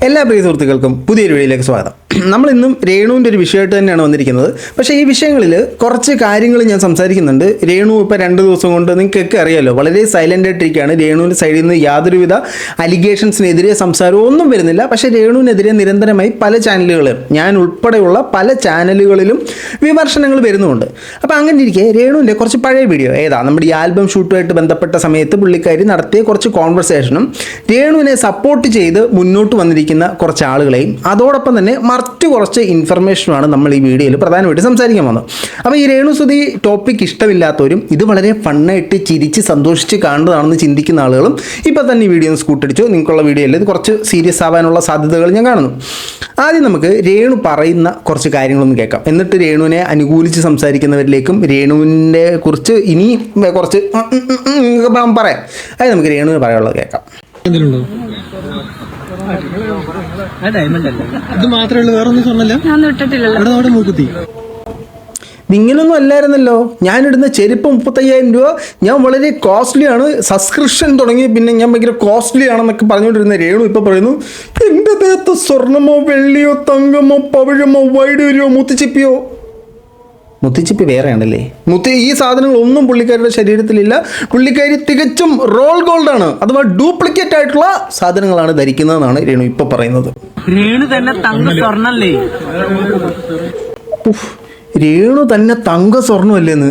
എല്ലാ പ്രിയ സുഹൃത്തുക്കൾക്കും പുതിയൊരു വീഡിയോയിലേക്ക് സ്വാഗതം. നമ്മൾ ഇന്നും രേണുവിൻ്റെ ഒരു വിഷയമായിട്ട് തന്നെയാണ് വന്നിരിക്കുന്നത്. പക്ഷേ ഈ വിഷയങ്ങളിൽ കുറച്ച് കാര്യങ്ങൾ ഞാൻ സംസാരിക്കുന്നുണ്ട്. രേണു ഇപ്പോൾ 2 ദിവസം കൊണ്ട് നിങ്ങൾക്കൊക്കെ അറിയാമല്ലോ, വളരെ സൈലൻ്റ് ആയിട്ടിരിക്കുകയാണ്. രേണുവിൻ്റെ സൈഡിൽ നിന്ന് യാതൊരുവിധ അലിഗേഷൻസിനെതിരെ സംസാരം ഒന്നും വരുന്നില്ല. പക്ഷേ രേണുവിനെതിരെ നിരന്തരമായി പല ചാനലുകളും, ഞാൻ ഉൾപ്പെടെയുള്ള പല ചാനലുകളിലും വിമർശനങ്ങൾ വരുന്നുമുണ്ട്. അപ്പോൾ അങ്ങനെ ഇരിക്കെ രേണുവിൻ്റെ കുറച്ച് പഴയ വീഡിയോ നമ്മുടെ ഈ ആൽബം ഷൂട്ടുമായിട്ട് ബന്ധപ്പെട്ട സമയത്ത് പുള്ളിക്കാരി നടത്തിയ കുറച്ച് കോൺവെർസേഷനും രേണുവിനെ സപ്പോർട്ട് ചെയ്ത് മുന്നോട്ട് വന്നിരിക്കുന്ന കുറച്ച് ആളുകളെയും അതോടൊപ്പം തന്നെ മറ്റു കുറച്ച് ഇൻഫർമേഷനുമാണ് നമ്മൾ ഈ വീഡിയോയിൽ പ്രധാനമായിട്ട് സംസാരിക്കാൻ വന്നത്. അപ്പോൾ ഈ രേണുസുതി ടോപ്പിക് ഇഷ്ടമില്ലാത്തവരും ഇത് വളരെ ഫണ്ണായിട്ട് ചിരിച്ച് സന്തോഷിച്ച് കാണുന്നതാണെന്ന് ചിന്തിക്കുന്ന ആളുകളും ഇപ്പോൾ തന്നെ ഈ വീഡിയോ ഒന്ന് സ്കൂട്ടടിച്ചു. നിങ്ങൾക്കുള്ള വീഡിയോയിൽ ഇത് കുറച്ച് സീരിയസ് ആവാനുള്ള സാധ്യതകൾ ഞാൻ കാണുന്നു. ആദ്യം നമുക്ക് രേണു പറയുന്ന കുറച്ച് കാര്യങ്ങളൊന്ന് കേൾക്കാം. എന്നിട്ട് രേണുവിനെ അനുകൂലിച്ച് സംസാരിക്കുന്നവരിലേക്കും രേണുവിനെ കുറിച്ച് ഇനി കുറച്ച് പറയാം. അത് നമുക്ക് രേണുവിന് പറയാനുള്ളത് കേൾക്കാം. ഇത് മാത്രമേ ഉള്ളൂ, വേറെ ഒന്നും സ്വർണ്ണല്ല മൂക്കുത്തി. ഇങ്ങനൊന്നും അല്ലായിരുന്നല്ലോ. ഞാനിടുന്ന ചെരുപ്പ് 35,000 രൂപ, ഞാൻ വളരെ കോസ്റ്റ്ലി ആണ്, സബ്സ്ക്രിപ്ഷൻ തുടങ്ങി പിന്നെ ഞാൻ ഭയങ്കര കോസ്റ്റ്ലി ആണെന്നൊക്കെ പറഞ്ഞുകൊണ്ടിരുന്ന രേണു ഇപ്പോൾ പറയുന്നു എൻ്റെ ദേഹത്ത് സ്വർണ്ണമോ വെള്ളിയോ തങ്കമോ പവിഴമോ വൈഡൂര്യോ മുത്തുച്ചിപ്പിയോ. മുത്തുച്ചിപ്പി വേറെയാണല്ലേ. ഈ സാധനങ്ങളൊന്നും പുള്ളിക്കാരുടെ ശരീരത്തിലില്ല. പുള്ളിക്കാരി തികച്ചും റോൾ ഗോൾഡാണ്, അഥവാ ഡ്യൂപ്ലിക്കേറ്റ് ആയിട്ടുള്ള സാധനങ്ങളാണ് ധരിക്കുന്നതെന്നാണ് രേണു ഇപ്പൊ പറയുന്നത്. രേണു തന്നെ തങ്ക സ്വർണ്ണമല്ലേന്ന്.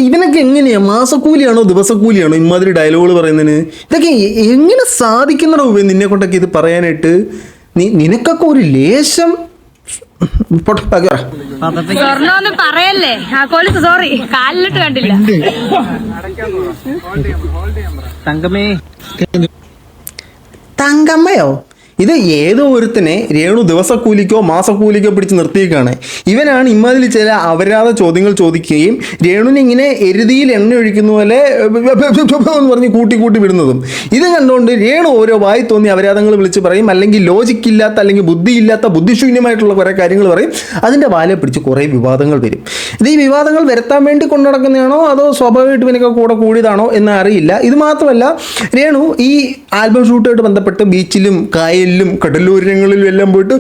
ഇവനൊക്കെ എങ്ങനെയാ, മാസക്കൂലിയാണോ ദിവസക്കൂലിയാണോ ഇമാതിരി ഡയലോഗുകൾ പറയുന്നതിന്? ഇതൊക്കെ എങ്ങനെ സാധിക്കുന്നടോ നിന്നെ കൊണ്ടൊക്കെ ഇത് പറയാനായിട്ട്? നിനക്കൊക്കെ ഒരു ലേശം പറയല്ലേ. സോറി, കാലിലിട്ട് കണ്ടില്ല. തങ്കമ്മയോ? ഇത് ഏതോ ഒരുത്തനെ രേണു ദിവസക്കൂലിക്കോ മാസക്കൂലിക്കോ പിടിച്ച് നിർത്തിയേക്കാണ്. ഇവനാണ് ഇമാതിരി ചില അപരാധ ചോദ്യങ്ങൾ ചോദിക്കുകയും രേണുവിനെ ഇങ്ങനെ എരുതിയിൽ എണ്ണ ഒഴിക്കുന്ന പോലെ എന്ന് പറഞ്ഞ് കൂട്ടി വിടുന്നതും. ഇത് കണ്ടുകൊണ്ട് രേണു ഓരോ വായി തോന്നി അപരാധങ്ങൾ വിളിച്ച് പറയും, അല്ലെങ്കിൽ ലോജിക്കില്ലാത്ത അല്ലെങ്കിൽ ബുദ്ധിയില്ലാത്ത ബുദ്ധിശൂന്യമായിട്ടുള്ള കുറേ കാര്യങ്ങൾ പറയും. അതിൻ്റെ വാലെ പിടിച്ച് കുറേ വിവാദങ്ങൾ വരും. ഇത് ഈ വിവാദങ്ങൾ വരുത്താൻ വേണ്ടി കൊണ്ടു നടക്കുന്നതാണോ അതോ സ്വാഭാവികമായിട്ട് ഇവനൊക്കെ കൂടെ കൂടിയതാണോ എന്ന് അറിയില്ല. ഇത് മാത്രമല്ല, രേണു ഈ ആൽബം ഷൂട്ടുമായിട്ട് ബന്ധപ്പെട്ട് ബീച്ചിലും കായലിലും കടലോരങ്ങളിലും എല്ലാം പോയിട്ട്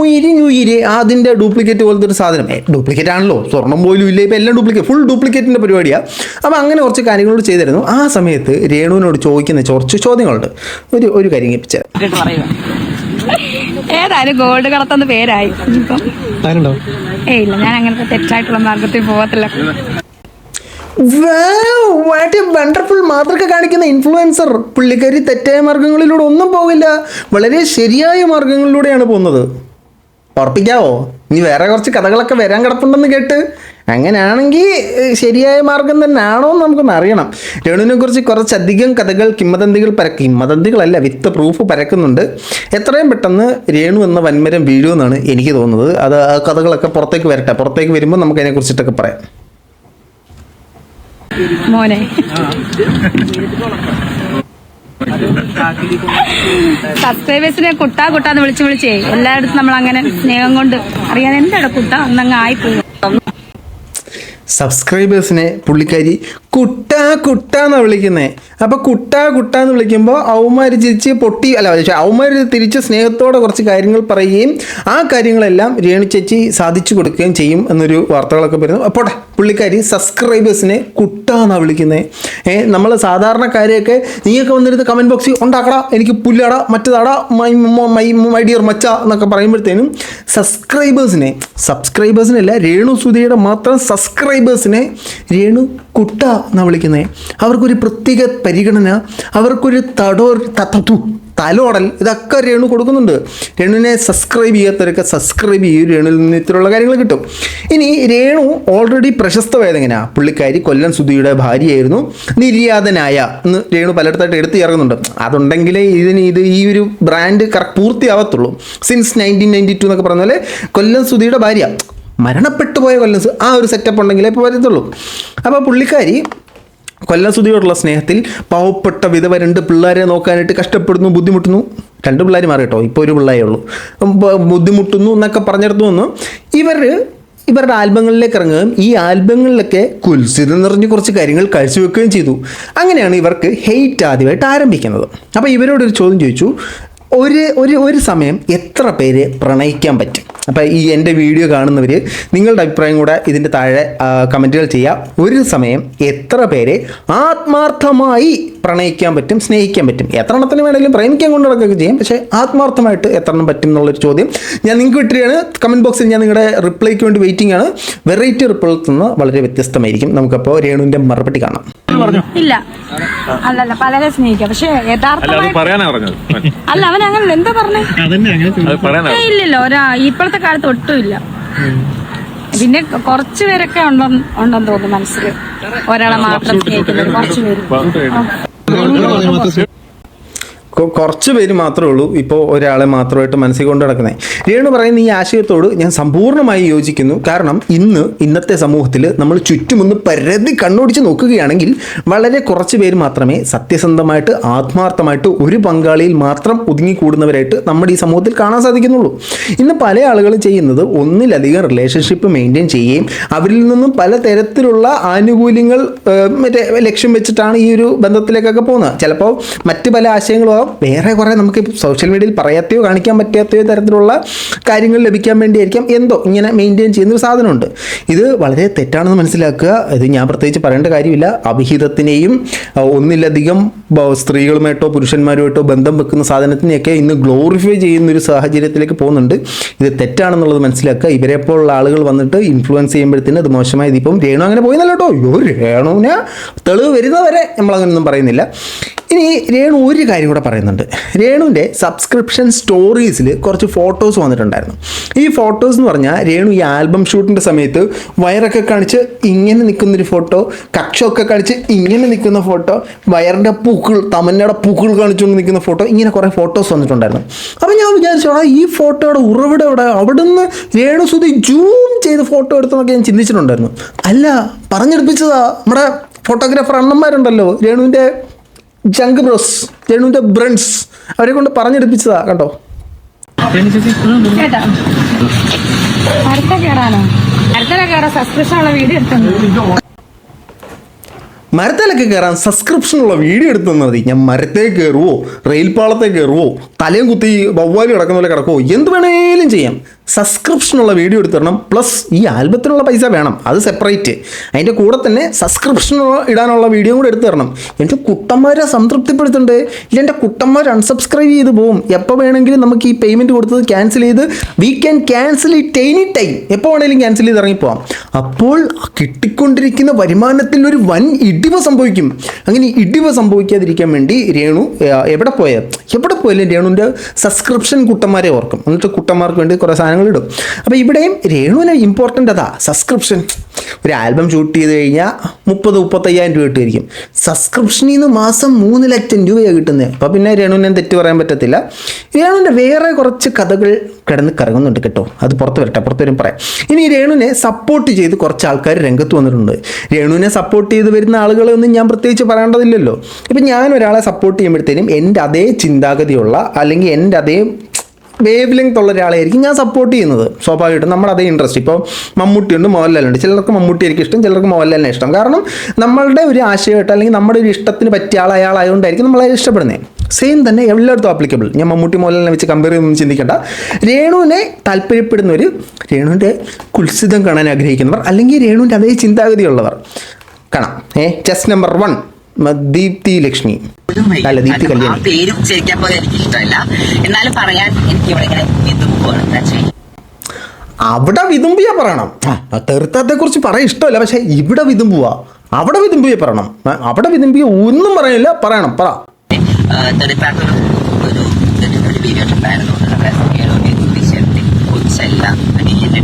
ഉയിരിനുയിരേ അതിൻ്റെ ഡ്യൂപ്ലിക്കേറ്റ് പോലത്തെ ഒരു സാധനം. ഡ്യൂപ്ലിക്കേറ്റ് ആണല്ലോ, സ്വർണം പോലും ഇല്ല, ഇപ്പം എല്ലാം ഫുൾ ഡ്യൂപ്ലിക്കേറ്റിൻ്റെ പരിപാടിയാണ്. അപ്പോൾ അങ്ങനെ കുറച്ച് കാര്യങ്ങളോട് ചെയ്തിരുന്നു. ആ സമയത്ത് രേണുവിനോട് ചോദിക്കുന്ന കുറച്ച് ചോദ്യങ്ങളുണ്ട്. ഒരു കാര്യം കേൾപ്പിച്ച ഏതായാലും ഗോൾഡ് കടത്തുന്ന പേരായി. ഇല്ല, ഞാൻ അങ്ങനത്തെ തെറ്റായിട്ടുള്ള മാർഗത്തിൽ പോകത്തില്ല. വണ്ടർഫുൾ മാതൃക കാണിക്കുന്ന ഇൻഫ്ലുവൻസർ. പുള്ളിക്കാരി തെറ്റായ മാർഗങ്ങളിലൂടെ ഒന്നും പോകില്ല, വളരെ ശരിയായ മാർഗങ്ങളിലൂടെയാണ് പോകുന്നത്. ഉറപ്പിക്കാവോ? ഇനി വേറെ കുറച്ച് കഥകളൊക്കെ വരാൻ കിടപ്പുണ്ടെന്ന് കേട്ട്. അങ്ങനെയാണെങ്കിൽ ശരിയായ മാർഗം തന്നെ ആണോ എന്ന് നമുക്കൊന്ന് അറിയണം. രേണുവിനെ കുറിച്ച് കുറച്ചധികം കഥകൾ കിംവദന്തികളല്ല വിത്ത് പ്രൂഫ് പരക്കുന്നുണ്ട്. എത്രയും പെട്ടെന്ന് രേണു എന്ന വൻമരം വീഴുമെന്നാണ് എനിക്ക് തോന്നുന്നത്. അത് ആ കഥകളൊക്കെ പുറത്തേക്ക് വരട്ടെ. പുറത്തേക്ക് വരുമ്പോൾ നമുക്ക് അതിനെക്കുറിച്ചിട്ടൊക്കെ പറയാം. മോനെ, സബ്സ്ക്രൈബേഴ്സിനെ കുട്ടാന്ന് വിളിച്ചേ എല്ലായിടത്തും നമ്മൾ അങ്ങനെ സ്നേഹം കൊണ്ട് അറിയാൻ എന്താണ് കുട്ട ഒന്നങ്ങ് ആയിപ്പോയി. സബ്സ്ക്രൈബേഴ്സിനെ പുള്ളിക്കാരി കുട്ടാന്നാണ് വിളിക്കുന്നത്. അപ്പോൾ കുട്ടാന്ന് വിളിക്കുമ്പോൾ അവന്മാർ ചിരിച്ച് അവന്മാർ തിരിച്ച് സ്നേഹത്തോടെ കുറച്ച് കാര്യങ്ങൾ പറയുകയും ആ കാര്യങ്ങളെല്ലാം രേണു ചേച്ചി സാധിച്ചു കൊടുക്കുകയും ചെയ്യും എന്നൊരു വാർത്തകളൊക്കെ വരുന്നു. അപ്പോൾ പുള്ളിക്കാരി സബ്സ്ക്രൈബേഴ്സിനെ കുട്ടാന്നാണ് വിളിക്കുന്നത്. നമ്മൾ സാധാരണക്കാരെയൊക്കെ നീയൊക്കെ വന്നിരുന്ന് കമൻറ്റ് ബോക്സിൽ ഉണ്ടാക്കടാ, എനിക്ക് പുല്ലാടാ, മറ്റേതാടാ, മൈ ഡിയർ മച്ച എന്നൊക്കെ പറയുമ്പോഴത്തേനും സബ്സ്ക്രൈബേഴ്സിനല്ല, രേണു സുധിയുടെ മാത്രം സബ്സ്ക്രൈബേഴ്സിനെ രേണു കുട്ട എന്നാണ് വിളിക്കുന്നത്. അവർക്കൊരു പ്രത്യേക പരിഗണന, അവർക്കൊരു തലോടൽ ഇതൊക്കെ രേണു കൊടുക്കുന്നുണ്ട്. രേണുവിനെ സബ്സ്ക്രൈബ് ചെയ്യാത്തവരൊക്കെ സബ്സ്ക്രൈബ് ചെയ്യും. രേണുവിൽ നിന്ന് ഇത്തരമുള്ള കാര്യങ്ങൾ കിട്ടും. ഇനി രേണു ഓൾറെഡി പ്രശസ്തമായത് എങ്ങനെയാണ്? പുള്ളിക്കാരി കൊല്ലം സുധിയുടെ ഭാര്യയായിരുന്നു. നിര്യാതനായ എന്ന് രേണു പലയിടത്തായിട്ട് എടുത്തു ചേർക്കുന്നുണ്ട്. അതുണ്ടെങ്കിലേ ഈ ഒരു ബ്രാൻഡ് പൂർത്തിയാവത്തുള്ളൂ. സിൻസ് 1992 എന്നൊക്കെ പറഞ്ഞ പോലെ കൊല്ലം സുധിയുടെ ഭാര്യ, മരണപ്പെട്ടു പോയ കൊല്ലം, ആ ഒരു സെറ്റപ്പ് ഉണ്ടെങ്കിലേ ഇപ്പോൾ വരത്തുള്ളൂ. അപ്പോൾ പുള്ളിക്കാരി കൊല്ലം സുധിയോടുള്ള സ്നേഹത്തിൽ പാവപ്പെട്ട വിധവ 2 പിള്ളേരെ നോക്കാനായിട്ട് കഷ്ടപ്പെടുന്നു, ബുദ്ധിമുട്ടുന്നു. 2 പിള്ളേർ മാറി കേട്ടോ, ഇപ്പോൾ ഒരു പിള്ളേരേ ഉള്ളൂ. ബുദ്ധിമുട്ടുന്നു എന്നൊക്കെ പറഞ്ഞിടത്തു നിന്ന് ഇവർ ഇവരുടെ ആൽബങ്ങളിലേക്ക് ഇറങ്ങുകയും ഈ ആൽബങ്ങളിലൊക്കെ കുൽസിതം നിറഞ്ഞ് കുറച്ച് കാര്യങ്ങൾ കാഴ്ചവെക്കുകയും ചെയ്തു. അങ്ങനെയാണ് ഇവർക്ക് ഹെയ്റ്റ് ആദ്യമായിട്ട് ആരംഭിക്കുന്നത്. അപ്പോൾ ഇവരോടൊരു ചോദ്യം ചോദിച്ചു, ഒരു സമയം എത്ര പേര് പ്രണയിക്കാൻ പറ്റും? അപ്പോൾ ഈ എൻ്റെ വീഡിയോ കാണുന്നവർ നിങ്ങളുടെ അഭിപ്രായം കൂടെ ഇതിൻ്റെ താഴെ കമൻറ്റുകൾ ചെയ്യുക. ഒരു സമയം എത്ര പേരെ ആത്മാർത്ഥമായി പ്രണയിക്കാൻ പറ്റും, സ്നേഹിക്കാൻ പറ്റും? എത്ര എണ്ണത്തിന് വേണമെങ്കിലും പ്രേമിക്കാൻ കൊണ്ടു നടക്കുകയൊക്കെ ചെയ്യും, പക്ഷേ ആത്മാർത്ഥമായിട്ട് എത്ര എണ്ണം പറ്റും എന്നുള്ളൊരു ചോദ്യം ഞാൻ നിങ്ങൾക്ക് വിട്ടിരിക്കുകയാണ്. കമൻറ്റ് ബോക്സിൽ ഞാൻ നിങ്ങളുടെ റിപ്ലൈക്ക് വേണ്ടി വെയിറ്റിംഗ് ആണ്. വെറൈറ്റി റിപ്ലൈ നിന്ന് വളരെ വ്യത്യസ്തമായിരിക്കും. നമുക്കപ്പോൾ രേണുവിൻ്റെ മറുപടി കാണാം. ഇല്ല, അല്ലല്ല, പലരെ സ്നേഹിക്കാം, പക്ഷെ അല്ല അവൻ അങ്ങനെ എന്താ പറഞ്ഞേ? ഇല്ലല്ലോ, ഇപ്പോഴത്തെ കാലത്ത് ഒട്ടുമില്ല. പിന്നെ കുറച്ചു പേരൊക്കെ ഉണ്ടെന്ന് തോന്നുന്നു മനസ്സിൽ, ഒരാളെ മാത്രം സ്നേഹിക്കുന്നത് കുറച്ചു പേര്. കുറച്ച് പേര് മാത്രമേ ഉള്ളൂ ഇപ്പോൾ ഒരാളെ മാത്രമായിട്ട് മനസ്സിൽ കൊണ്ട് നടക്കുന്നത്. രേണു പറയുന്ന ഈ ആശയത്തോട് ഞാൻ സമ്പൂർണ്ണമായി യോജിക്കുന്നു. കാരണം ഇന്നത്തെ സമൂഹത്തിൽ നമ്മൾ ചുറ്റുമൊന്ന് പരതി കണ്ണോടിച്ച് നോക്കുകയാണെങ്കിൽ വളരെ കുറച്ച് പേര് മാത്രമേ സത്യസന്ധമായിട്ട് ആത്മാർത്ഥമായിട്ട് ഒരു പങ്കാളിയിൽ മാത്രം ഒതുങ്ങിക്കൂടുന്നവരായിട്ട് നമ്മുടെ ഈ സമൂഹത്തിൽ കാണാൻ സാധിക്കുന്നുള്ളൂ. ഇന്ന് പല ആളുകളും ചെയ്യുന്നത് ഒന്നിലധികം റിലേഷൻഷിപ്പ് മെയിൻറ്റെയിൻ ചെയ്യുകയും അവരിൽ നിന്നും പലതരത്തിലുള്ള ആനുകൂല്യങ്ങൾ ലക്ഷ്യം വെച്ചിട്ടാണ് ഈ ഒരു ബന്ധത്തിലേക്കൊക്കെ പോകുന്നത്. ചിലപ്പോൾ മറ്റ് പല ആശയങ്ങളും വേറെ കുറേ നമുക്ക് സോഷ്യൽ മീഡിയയിൽ പറയാത്തയോ കാണിക്കാൻ പറ്റാത്തയോ തരത്തിലുള്ള കാര്യങ്ങൾ ലഭിക്കാൻ വേണ്ടിയായിരിക്കാം എന്തോ ഇങ്ങനെ മെയിൻറ്റെയിൻ ചെയ്യുന്നൊരു സാധനമുണ്ട്. ഇത് വളരെ തെറ്റാണെന്ന് മനസ്സിലാക്കുക. ഇത് ഞാൻ പ്രത്യേകിച്ച് പറയേണ്ട കാര്യമില്ല. അവിഹിതത്തിനെയും ഒന്നിലധികം സ്ത്രീകളുമായിട്ടോ പുരുഷന്മാരുമായിട്ടോ ബന്ധം വെക്കുന്ന സാധനത്തിനെയൊക്കെ ഇന്ന് ഗ്ലോറിഫൈ ചെയ്യുന്നൊരു സാഹചര്യത്തിലേക്ക് പോകുന്നുണ്ട്. ഇത് തെറ്റാണെന്നുള്ളത് മനസ്സിലാക്കുക. ഇവരെ പോലുള്ള ആളുകൾ വന്നിട്ട് ഇൻഫ്ലുവൻസ് ചെയ്യുമ്പോഴത്തേന് അത് മോശമായത്. ഇപ്പം രേണു അങ്ങനെ പോയെന്നല്ലോ കേട്ടോ. രേണുവിനെ തെളിവ് വരുന്നവരെ നമ്മളങ്ങനെയൊന്നും പറയുന്നില്ല. ഇനി രേണു ഒരു കാര്യം കൂടെ പറയുന്നുണ്ട്. രേണുവിൻ്റെ സബ്സ്ക്രിപ്ഷൻ സ്റ്റോറീസിൽ കുറച്ച് ഫോട്ടോസ് വന്നിട്ടുണ്ടായിരുന്നു. ഈ ഫോട്ടോസ് എന്ന് പറഞ്ഞാൽ രേണു ഈ ആൽബം ഷൂട്ടിൻ്റെ സമയത്ത് വയറൊക്കെ കാണിച്ച് ഇങ്ങനെ നിൽക്കുന്നൊരു ഫോട്ടോ, കക്ഷമൊക്കെ കാണിച്ച് ഇങ്ങനെ നിൽക്കുന്ന ഫോട്ടോ, വയറിൻ്റെ പൂക്കൾ, തമന്നയുടെ പൂക്കൾ കാണിച്ചുകൊണ്ട് നിൽക്കുന്ന ഫോട്ടോ, ഇങ്ങനെ കുറേ ഫോട്ടോസ് വന്നിട്ടുണ്ടായിരുന്നു. അപ്പോൾ ഞാൻ വിചാരിച്ചോടാ ഈ ഫോട്ടോയുടെ ഉറവിടം എവിടെ? അവിടുന്ന് രേണു സുധി ജൂം ചെയ്ത് ഫോട്ടോ എടുത്തെന്നൊക്കെ ഞാൻ ചിന്തിച്ചിട്ടുണ്ടായിരുന്നു. അല്ല, പറഞ്ഞെടുപ്പിച്ചതാ നമ്മുടെ ഫോട്ടോഗ്രാഫർ അണ്ണന്മാരുണ്ടല്ലോ, രേണുവിൻ്റെ ജങ്ക് ബ്രോസ്, രേണുവിൻ്റെ ബ്രണ്ട്സ്, അവരെ കൊണ്ട് പറഞ്ഞെടുപ്പിച്ചതാ കേട്ടോ. കേട്ടോ, അടുത്ത കയറാനോ? അടുത്ത കയറാൻ സബ്സ്ക്രിപ്ഷനുള്ള വീഡിയോ എടുത്തു. മരത്തിലൊക്കെ കയറാൻ സബ്സ്ക്രിപ്ഷനുള്ള വീഡിയോ എടുത്തു മതി. ഞാൻ മരത്തേ കയറുവോ, റെയിൽപാളത്തെ കയറുവോ, തലയും കുത്തി വവ്വാലി കിടക്കുന്ന പോലെ കിടക്കുവോ, എന്ത് വേണേലും ചെയ്യാം. സബ്സ്ക്രിപ്ഷനുള്ള വീഡിയോ എടുത്ത് തരണം. പ്ലസ് ഈ ആൽബത്തിനുള്ള പൈസ വേണം, അത് സെപ്പറേറ്റ്. അതിൻ്റെ കൂടെ തന്നെ സബ്സ്ക്രിപ്ഷൻ ഇടാനുള്ള വീഡിയോ കൂടെ എടുത്ത് തരണം. എൻ്റെ കുട്ടന്മാരെ സംതൃപ്തിപ്പെടുത്തുന്നുണ്ട്. ഇല്ല, എൻ്റെ കുട്ടന്മാർ അൺസബ്സ്ക്രൈബ് ചെയ്ത് പോകും. എപ്പോൾ വേണമെങ്കിലും നമുക്ക് ഈ പേയ്മെൻറ്റ് കൊടുത്തത് ക്യാൻസൽ ചെയ്ത് we can cancel it any time. എപ്പോൾ വേണമെങ്കിലും ക്യാൻസൽ ചെയ്ത് ഇറങ്ങിപ്പോവാം. അപ്പോൾ കിട്ടിക്കൊണ്ടിരിക്കുന്ന വരുമാനത്തിൽ ഒരു വൻ ഇടിവ് സംഭവിക്കും. അങ്ങനെ ഇടിവ് സംഭവിക്കാതിരിക്കാൻ വേണ്ടി രേണു എവിടെ പോയാലും രേണുവിൻ്റെ സബ്സ്ക്രിപ്ഷൻ കുട്ടന്മാരെ ഓർക്കും. എന്നിട്ട് കുട്ടന്മാർക്ക് വേണ്ടി കുറേ സാധനങ്ങൾ ഇടും. അപ്പോൾ ഇവിടെയും രേണുവിന് ഇമ്പോർട്ടൻ്റ് അതാ സബ്സ്ക്രിപ്ഷൻ. ഒരു ആൽബം ഷൂട്ട് ചെയ്ത് കഴിഞ്ഞാൽ 30-35,000 രൂപ കിട്ടുമായിരിക്കും. സബ്സ്ക്രിപ്ഷനിൽ നിന്ന് മാസം 3 ലക്ഷം രൂപയാണ് കിട്ടുന്നത്. അപ്പോൾ പിന്നെ രേണുവിനെ തെറ്റ് പറയാൻ പറ്റത്തില്ല. രേണുവിൻ്റെ വേറെ കുറച്ച് കഥകൾ കിടന്ന് കറങ്ങുന്നുണ്ട് കേട്ടോ. അത് പുറത്ത് വരും പറയാം. ഇനി രേണുവിനെ സപ്പോർട്ട് ചെയ്ത് കുറച്ച് ആൾക്കാർ രംഗത്ത് വന്നിട്ടുണ്ട്. രേണുവിനെ സപ്പോർട്ട് ചെയ്ത് വരുന്ന ആളുകളൊന്നും ഞാൻ പ്രത്യേകിച്ച് പറയേണ്ടതില്ലല്ലോ. ഇപ്പം ഞാൻ ഒരാളെ സപ്പോർട്ട് ചെയ്യുമ്പോഴത്തേനും എൻ്റെ അതേ ചിന്താഗതിയുള്ള അല്ലെങ്കിൽ എൻ്റെ അതേ വേവ് ലെങ്ത് ഉള്ള ഒരാളായിരിക്കും ഞാൻ സപ്പോർട്ട് ചെയ്യുന്നത്. സ്വാഭാവികമായിട്ടും നമ്മുടെ അതേ ഇൻട്രസ്റ്റ്. ഇപ്പോൾ മമ്മൂട്ടിയുണ്ട്, മോഹൻലാലുണ്ട്. ചിലർക്ക് മമ്മൂട്ടി ആയിരിക്കും ഇഷ്ടം, ചിലർക്ക് മോഹൻലാലിനെ ഇഷ്ടം. കാരണം നമ്മളുടെ ഒരു ആശയമായിട്ട് അല്ലെങ്കിൽ നമ്മുടെ ഒരു ഇഷ്ടത്തിന് പറ്റിയ അയാളായതുകൊണ്ടായിരിക്കും നമ്മളെ ഇഷ്ടപ്പെടുന്നത്. സെയിം തന്നെ എല്ലായിടത്തും ആപ്ലിക്കബിൾ. ഞാൻ മമ്മൂട്ടി മോഹൻലാലിനെ വെച്ച് കമ്പയർ ചെയ്യുന്നൊന്നും ചിന്തിക്കേണ്ട. രേണുവിനെ താല്പര്യപ്പെടുന്നവർ, രേണുവിൻ്റെ കുൽസിതം കാണാൻ ആഗ്രഹിക്കുന്നവർ, അല്ലെങ്കിൽ രേണുവിൻ്റെ അതേ ചിന്താഗതിയുള്ളവർ കാണാം. ചെസ് നമ്പർ 1 ദീപ്തി ലക്ഷ്മി, അല്ല ദീപ്തി കല്യാണി. പേര് ഉച്ചരിക്കാൻ പോലും എനിക്ക് ഇഷ്ടമല്ല, എന്നാലും പറയാൻ എനിക്ക് ഇവിടെ ഇങ്ങനെ അവിടെ വിതുമ്പിയാ പറയണം. തെറുത്തത്തെ കുറിച്ച് പറയാൻ ഇഷ്ടമല്ല, പക്ഷെ ഇവിടെ വിതുമ്പുവാ. അവിടെ വിതുമ്പിയെ പറയണം. അവിടെ വിതുമ്പിയ ഒന്നും പറയില്ല, പറയണം. പറ. ഒരു പീരിയഡ് ഉണ്ടായിരുന്നു,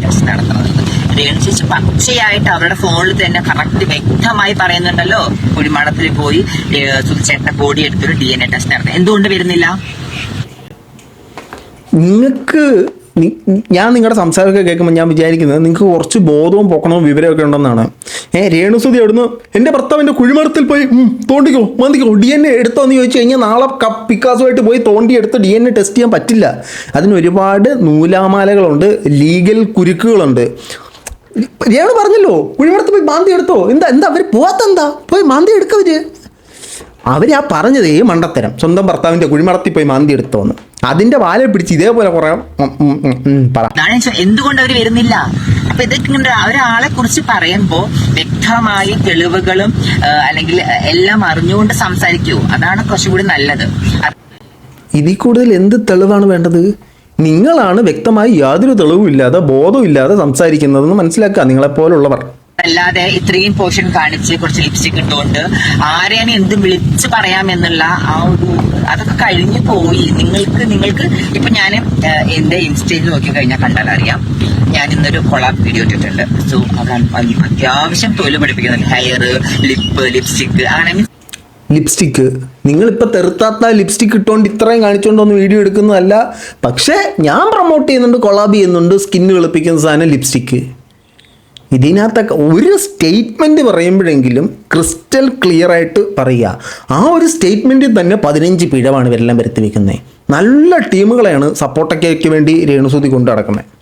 ടെസ്റ്റ് നടത്തുന്നത്. രേണു ചേച്ചി പച്ചയായിട്ട് അവരുടെ ഫോണിൽ തന്നെ കറക്റ്റ് വ്യക്തമായി പറയുന്നുണ്ടല്ലോ, കുഴിമാടത്തിൽ പോയി സുധിച്ചേട്ടന്റെ ബോഡി എടുത്തൊരു DNA ടെസ്റ്റ് നടത്തി. എന്തുകൊണ്ട് വരുന്നില്ല? ഞാൻ നിങ്ങളുടെ സംസാരമൊക്കെ കേൾക്കുമ്പോൾ ഞാൻ വിചാരിക്കുന്നത് നിങ്ങൾക്ക് കുറച്ച് ബോധവും പൊക്കണവും വിവരമൊക്കെ ഉണ്ടെന്നാണ്. രേണുസുതി അവിടുന്ന് എൻ്റെ ഭർത്താവിൻ്റെ കുഴിമരത്തിൽ പോയി തോണ്ടിക്കോ മന്തിക്കോ DNA എടുത്തോ എന്ന് ചോദിച്ചു കഴിഞ്ഞാൽ നാളെ പിക്കാസുമായിട്ട് പോയി തോണ്ടി എടുത്ത് DNA ടെസ്റ്റ് ചെയ്യാൻ പറ്റില്ല. അതിന് ഒരുപാട് നൂലാമാലകളുണ്ട്, ലീഗൽ കുരുക്കുകളുണ്ട്. രേണു പറഞ്ഞല്ലോ കുഴിമടത്ത് പോയി മാന്തി എടുത്തോ. എന്താ എന്താ അവർ പോവാത്തെന്താ? പോയി മാന്തി എടുക്കവര്. അവർ ആ പറഞ്ഞത് മണ്ടത്തരം, സ്വന്തം ഭർത്താവിൻ്റെ കുഴിമടത്തിൽ പോയി മാന്തി എടുത്തോന്ന്. അതിന്റെ വാലെ പിടിച്ച് ഇതേപോലെ കുറെ പറ. എന്തുകൊണ്ട് അവർ വരുന്നില്ല? അപ്പൊ ഇതൊക്കെ ഒരാളെ കുറിച്ച് പറയുമ്പോ വ്യക്തമായി തെളിവുകളും അല്ലെങ്കിൽ എല്ലാം അറിഞ്ഞുകൊണ്ട് സംസാരിക്കൂ. അതാണ് കുറച്ചുകൂടി നല്ലത്. ഇതിൽ കൂടുതൽ എന്ത് തെളിവാണ് വേണ്ടത്? നിങ്ങളാണ് വ്യക്തമായി യാതൊരു തെളിവും ഇല്ലാതെ ബോധവും ഇല്ലാതെ സംസാരിക്കുന്നതെന്ന് മനസ്സിലാക്കുക, നിങ്ങളെപ്പോലുള്ളവർ. അല്ലാതെ ഇത്രയും പോർഷൻ കാണിച്ച് കുറച്ച് ലിപ്സ്റ്റിക് ഇട്ടുകൊണ്ട് ആരെയാണ് എന്തും വിളിച്ചു പറയാമെന്നുള്ള ആ ഒരു അതൊക്കെ കഴിഞ്ഞു പോയി. നിങ്ങൾക്ക് ഇപ്പൊ ഞാൻ എന്റെ ഇൻസ്റ്റയിൽ നോക്കി കഴിഞ്ഞാൽ കണ്ടാൽ അറിയാം, ഞാൻ ഇന്നൊരു കൊളാബ് വീഡിയോ ഇട്ടിട്ടുണ്ട്. സോ അതാണ് അത്യാവശ്യം തൊഴിൽ പഠിപ്പിക്കുന്നുണ്ട്. ഹെയർ, ലിപ്സ്റ്റിക് അങ്ങനെ. ലിപ്സ്റ്റിക്ക് നിങ്ങളിപ്പോൾ തെറുത്താത്ത ലിപ്സ്റ്റിക് ഇട്ടുകൊണ്ട് ഇത്രയും കാണിച്ചുകൊണ്ടൊന്ന് വീഡിയോ എടുക്കുന്നതല്ല. പക്ഷേ ഞാൻ പ്രൊമോട്ട് ചെയ്യുന്നുണ്ട്, കൊളാബ് ചെയ്യുന്നുണ്ട്, സ്കിന്ന് വെളുപ്പിക്കുന്ന സാധനം ലിപ്സ്റ്റിക്ക്. ഇതിനകത്തൊക്കെ ഒരു സ്റ്റേറ്റ്മെൻറ്റ് പറയുമ്പോഴെങ്കിലും ക്രിസ്റ്റൽ ക്ലിയർ ആയിട്ട് പറയുക. ആ ഒരു സ്റ്റേറ്റ്മെൻറ്റിൽ തന്നെ 15 പിഴവാണ് ഇവരെല്ലാം വരുത്തി വയ്ക്കുന്നത്. നല്ല ടീമുകളെയാണ് സപ്പോർട്ടൊക്കെ വേണ്ടി രേണുസുതി കൊണ്ടു നടക്കുന്നത്.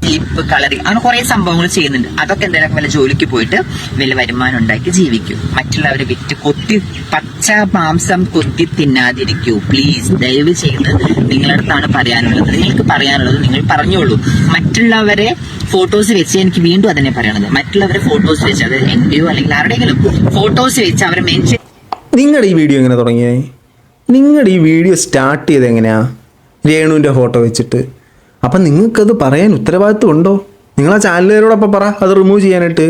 ലിപ്പ് കളറിങ് അങ്ങനെ കുറെ സംഭവങ്ങൾ ചെയ്യുന്നുണ്ട്. അതൊക്കെ എന്തെങ്കിലും വല്ല ജോലിക്ക് പോയിട്ട് വലിയ വരുമാനം ഉണ്ടാക്കി ജീവിക്കും. മറ്റുള്ളവരെ വിറ്റ് പച്ച മാംസം കൊത്തി തിന്നാതിരിക്കൂ പ്ലീസ്. ദയവ് ചെയ്ത് നിങ്ങളുടെ അടുത്താണ് പറയാനുള്ളത്. നിങ്ങൾക്ക് പറയാനുള്ളത് നിങ്ങൾ പറഞ്ഞോളൂ. മറ്റുള്ളവരെ ഫോട്ടോസ് വെച്ച്, എനിക്ക് വീണ്ടും അതിനെ പറയണത്, മറ്റുള്ളവരെ ഫോട്ടോസ് വെച്ച്, അത് എന്റെയോ അല്ലെങ്കിൽ ആരുടെയെങ്കിലും ഫോട്ടോസ് വെച്ച് അവരെ മെൻഷൻ. നിങ്ങളുടെ ഈ വീഡിയോ എങ്ങനെ തുടങ്ങിയേ? നിങ്ങളുടെ ഈ വീഡിയോ സ്റ്റാർട്ട് ചെയ്ത് എങ്ങനെയാ? രേണുവിൻ്റെ ഫോട്ടോ വെച്ചിട്ട്. അപ്പം നിങ്ങൾക്കത് പറയാൻ ഉത്തരവാദിത്വം ഉണ്ടോ? നിങ്ങളാ ചാനലുകാരോടൊപ്പം പറ അത് റിമൂവ് ചെയ്യാനായിട്ട്.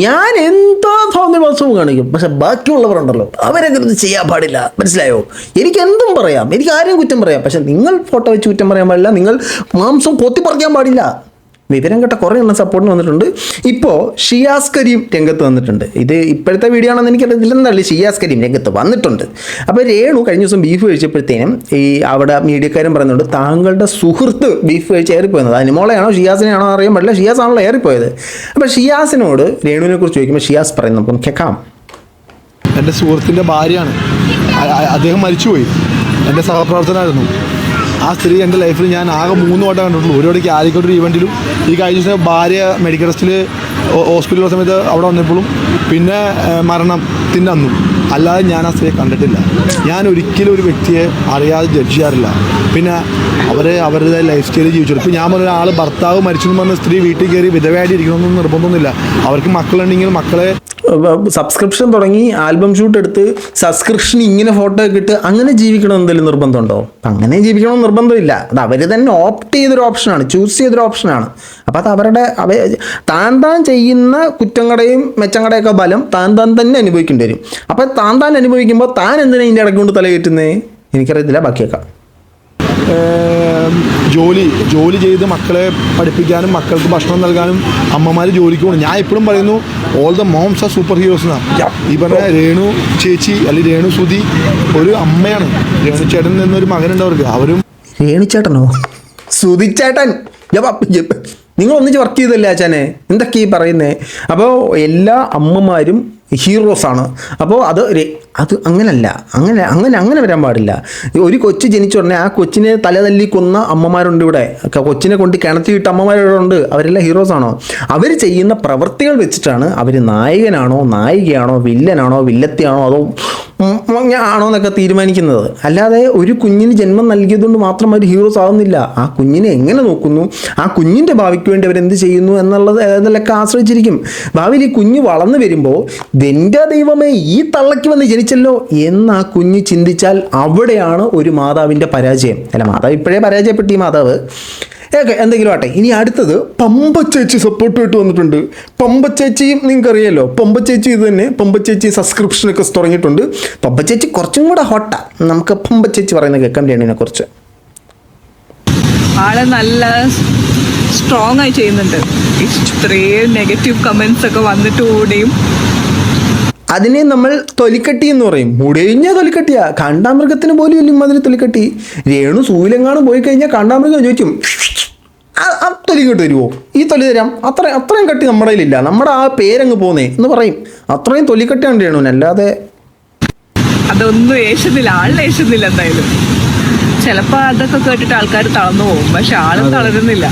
ഞാൻ എന്തോ തോന്നിവാസവും കാണിക്കും, പക്ഷെ ബാക്കിയുള്ളവരുണ്ടല്ലോ അവരങ്ങനെ ചെയ്യാൻ പാടില്ല. മനസ്സിലായോ? എനിക്ക് എന്തും പറയാം, എനിക്ക് ആരെയും കുറ്റം പറയാം, പക്ഷെ നിങ്ങൾ ഫോട്ടോ വെച്ച് കുറ്റം പറയാൻ പാടില്ല, നിങ്ങൾ മാംസം കൊത്തി പറിക്കാൻ പാടില്ല. വിവരം കേട്ട കുറേ എണ്ണം സപ്പോർട്ടിന് വന്നിട്ടുണ്ട്. ഇപ്പോൾ ഷിയാസ് കരീം രംഗത്ത് വന്നിട്ടുണ്ട്. ഇത് ഇപ്പോഴത്തെ വീഡിയോ ആണെന്ന് എനിക്കറിയില്ലെന്നല്ല, ഷിയാസ് കരീം രംഗത്ത് വന്നിട്ടുണ്ട്. അപ്പോൾ രേണു കഴിഞ്ഞ ദിവസം ബീഫ് കഴിച്ചപ്പോഴത്തേനും ഈ അവിടെ മീഡിയക്കാരൻ പറയുന്നുണ്ട് താങ്കളുടെ സുഹൃത്ത് ബീഫ് കഴിച്ച് ഏറിപ്പോയത്. അനിമോളെയാണോ ഷിയാസിനെയാണോ അറിയാൻ പാടില്ല, ഷിയാസ് ആണല്ലോ ഏറിപ്പോയത്. അപ്പോൾ ഷിയാസിനോട് രേണുവിനെ കുറിച്ച് ചോദിക്കുമ്പോൾ ഷിയാസ് പറയുന്നത് നമുക്ക് കേൾക്കാം. എൻ്റെ സുഹൃത്തിൻ്റെ ഭാര്യയാണ്, അദ്ദേഹം മരിച്ചുപോയി. എൻ്റെ സഹപ്രവർത്തനായിരുന്നു ആ സ്ത്രീ. എൻ്റെ ലൈഫിൽ ഞാൻ ആകെ 3 വട്ടം കണ്ടിട്ടുള്ളൂ. ഒരു വഴിക്ക് കാലിക്കട്ട് ഒരു ഇവൻറ്റിലും, ഈ കഴിഞ്ഞ ദിവസം ഭാര്യ മെഡിക്കൽ ടെസ്റ്റിൽ ഹോസ്പിറ്റലിലുള്ള സമയത്ത് അവിടെ വന്നപ്പോഴും, പിന്നെ മരണത്തിൻ്റെ അന്നും. അല്ലാതെ ഞാൻ ആ സ്ത്രീയെ കണ്ടിട്ടില്ല. ഞാൻ ഒരിക്കലും ഒരു വ്യക്തിയെ അറിയാതെ ജഡ്ജ് ചെയ്യാറില്ല. പിന്നെ അവരുടെ ലൈഫ് സ്റ്റൈൽ ജീവിച്ചു. ഇപ്പോൾ ഞാൻ പറഞ്ഞ ആൾ ഭർത്താവ് മരിച്ചെന്ന് പറഞ്ഞ സ്ത്രീ വീട്ടിൽ കയറി വിധവയായിട്ട് ഇരിക്കണമെന്നൊന്നും നിർബന്ധമൊന്നുമില്ല. അവർക്ക് മക്കളുണ്ടെങ്കിൽ മക്കളെ സബ്സ്ക്രിപ്ഷൻ തുടങ്ങി ആൽബം ഷൂട്ട് എടുത്ത് സബ്സ്ക്രിപ്ഷൻ ഇങ്ങനെ ഫോട്ടോ ഒക്കെ ഇട്ട് അങ്ങനെ ജീവിക്കണം എന്തെങ്കിലും നിർബന്ധമുണ്ടോ? അങ്ങനെ ജീവിക്കണമെന്ന് നിർബന്ധമില്ല. അത് അവർ തന്നെ ഓപ്റ്റ് ചെയ്തൊരു ഓപ്ഷനാണ്, ചൂസ് ചെയ്തൊരു ഓപ്ഷനാണ്. അപ്പോൾ അത് താൻ ചെയ്യുന്ന കുറ്റങ്ങളുടെയും മെച്ചങ്ങളുടെയൊക്കെ ഫലം താൻ തന്നെ അനുഭവിക്കേണ്ടി വരും. അപ്പോൾ താൻ അനുഭവിക്കുമ്പോൾ താൻ എന്തിനാ ഇതിൻ്റെ ഇടയ്ക്ക് കൊണ്ട് തലകയറ്റുന്നേ? എനിക്കറിയത്തില്ല, ബാക്കിയൊക്കെ. ജോലി ചെയ്ത് മക്കളെ പഠിപ്പിക്കാനും മക്കൾക്ക് ഭക്ഷണം നൽകാനും അമ്മമാർ ജോലിക്ക് പോകണം. ഞാൻ എപ്പോഴും പറയുന്നു all the moms are super heroes എന്നാണ്. ഈ പറഞ്ഞ രേണു ചേച്ചി അല്ലെങ്കിൽ രേണു സുധി ഒരു അമ്മയാണ്. രേണു ചേട്ടൻ എന്നൊരു മകനുണ്ട് അവർക്ക്. അവരും രേണുചേട്ടനോ സുധിച്ചേട്ടൻ നിങ്ങൾ ഒന്നിച്ച് വർക്ക് ചെയ്തല്ലേ അച്ഛനെ? എന്തൊക്കെയാ ഈ പറയുന്നേ? അപ്പോൾ എല്ലാ അമ്മമാരും ഹീറോസാണ്. അപ്പോൾ അത് അങ്ങനല്ല, അങ്ങനെ വരാൻ പാടില്ല. ഒരു കൊച്ചു ജനിച്ച ഉടനെ ആ കൊച്ചിനെ തലതല്ലി കൊന്ന അമ്മമാരുണ്ട് ഇവിടെ. കൊച്ചിനെ കൊണ്ട് കിണറ്റിയിട്ട് അമ്മമാരുണ്ട്. അവരെല്ലാം ഹീറോസാണോ? അവർ ചെയ്യുന്ന പ്രവൃത്തികൾ വെച്ചിട്ടാണ് അവർ നായകനാണോ നായികയാണോ വില്ലനാണോ വില്ലത്തിയാണോ അതോ ആണോ എന്നൊക്കെ തീരുമാനിക്കുന്നത്. അല്ലാതെ ഒരു കുഞ്ഞിന് ജന്മം നൽകിയതുകൊണ്ട് മാത്രം അവർ ഹീറോസ് ആവുന്നില്ല. ആ കുഞ്ഞിനെ എങ്ങനെ നോക്കുന്നു, ആ കുഞ്ഞിൻ്റെ ഭാവിക്ക് വേണ്ടി അവരെന്ത് ചെയ്യുന്നു എന്നുള്ളത് അതിലൊക്കെ ആശ്രയിച്ചിരിക്കും. ഭാവിയിൽ ഈ കുഞ്ഞ് വളർന്നു വരുമ്പോൾ എൻ്റെ ദൈവമേ ഈ തള്ളയ്ക്ക് വന്ന് ജനിച്ചല്ലോ എന്ന് ആ കുഞ്ഞ് ചിന്തിച്ചാൽ അവിടെയാണ് ഒരു മാതാവിൻ്റെ പരാജയം. അല്ല, മാതാവ് ഇപ്പോഴേ പരാജയപ്പെട്ട ഈ മാതാവ്. എന്തെങ്കിലും ആട്ടെ. ഇനി അടുത്തത് പമ്പച്ചേച്ചി സപ്പോർട്ടായിട്ട് വന്നിട്ടുണ്ട്. പമ്പച്ചേച്ചിയും നിങ്ങൾക്കറിയാലോ, പമ്പച്ചേച്ചി ഇത് തന്നെ. പമ്പച്ചേച്ചി സബ്സ്ക്രിപ്ഷനൊക്കെ തുടങ്ങിയിട്ടുണ്ട്. പമ്പച്ചേച്ചി കുറച്ചും കൂടെ ഹോട്ടാ. നമുക്ക് പമ്പച്ചേച്ചി പറയുന്നത് കേൾക്കാം രേണുവിനെ കുറിച്ച്. ആള് നല്ല സ്ട്രോങ് ആയി ചെയ്യുന്നുണ്ട്. ഇത്രയും നെഗറ്റീവ് കമന്റ്സ് ഒക്കെ വന്നിട്ട് കൂടെയും അതിനെ നമ്മൾ തൊലിക്കട്ടി എന്ന് പറയും. മുടിഞ്ഞ തൊലിക്കട്ടിയാ. കാണ്ടാമൃഗത്തിന് പോലും ഇല്ല അതിന് തൊലിക്കട്ടി. രേണു സൂര്യങ്ങാനും പോയി കഴിഞ്ഞാൽ കാണ്ടാമൃഗം ചോദിക്കും ആ തൊലി ഇങ്ങോട്ട് തരുമോ? ഈ തൊലി തരാം. അത്രയും കട്ടി നമ്മുടെ കയ്യിലില്ല, നമ്മുടെ ആ പേരങ്ങ് പോന്നേ എന്ന് പറയും. അത്രയും തൊലിക്കട്ടിയാണ് രേണുവിന്. അല്ലാതെ അതൊന്നും ഏശുന്നില്ല, ആളിന് ഏശുന്നില്ല. എന്തായാലും ചിലപ്പോൾ അതൊക്കെ കേട്ടിട്ട് ആൾക്കാർ തളർന്നു പോകും, പക്ഷെ ആളും തളരുന്നില്ല.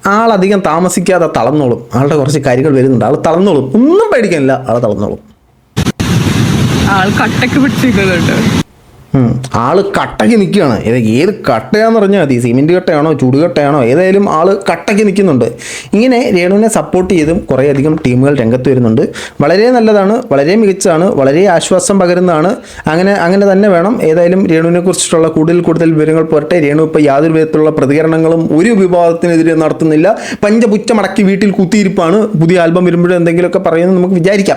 ആളധികം താമസിക്കാതെ തളർന്നോളും. ആളുടെ കുറച്ച് കാര്യങ്ങൾ വരുന്നുണ്ട്, ആൾ തളർന്നോളും, ഒന്നും പേടിക്കാനില്ല, ആൾ തളർന്നോളും. ആൾ കട്ടക്ക് പിടിച്ചിരിക്കുന്നുണ്ട്. ആള് കട്ടയ്ക്ക് നിൽക്കുകയാണ്. ഏത് കട്ടയാന്ന് പറഞ്ഞാൽ മതി, സിമെൻറ്റ് കട്ടയാണോ ചുടുകട്ടയാണോ, ഏതായാലും ആള് കട്ടയ്ക്ക് നിൽക്കുന്നുണ്ട്. ഇങ്ങനെ രേണുവിനെ സപ്പോർട്ട് ചെയ്തും കുറേയധികം ടീമുകൾ രംഗത്ത് വരുന്നുണ്ട്. വളരെ നല്ലതാണ്, വളരെ മികച്ചതാണ്, വളരെ ആശ്വാസം പകരുന്നതാണ്. അങ്ങനെ തന്നെ വേണം. ഏതായാലും രേണുവിനെ കുറിച്ചിട്ടുള്ള കൂടുതൽ വിവരങ്ങൾ പോരട്ടെ. രേണു ഇപ്പോൾ യാതൊരു വിധത്തിലുള്ള പ്രതികരണങ്ങളും ഒരു വിവാദത്തിനെതിരെ നടത്തുന്നില്ല. പഞ്ചപുറ്റമടക്കി വീട്ടിൽ കുത്തിയിരിപ്പാണ്. പുതിയ ആൽബം വരുമ്പോഴും എന്തെങ്കിലുമൊക്കെ പറയുമെന്ന് നമുക്ക് വിചാരിക്കാം.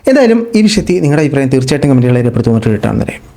ഏതായാലും ഈ വിഷയത്തിൽ നിങ്ങളുടെ അഭിപ്രായം തീർച്ചയായിട്ടും കമൻറ്റുകളെ രേഖപ്പെടുത്തുമായിട്ട് കിട്ടാൻ തരാം.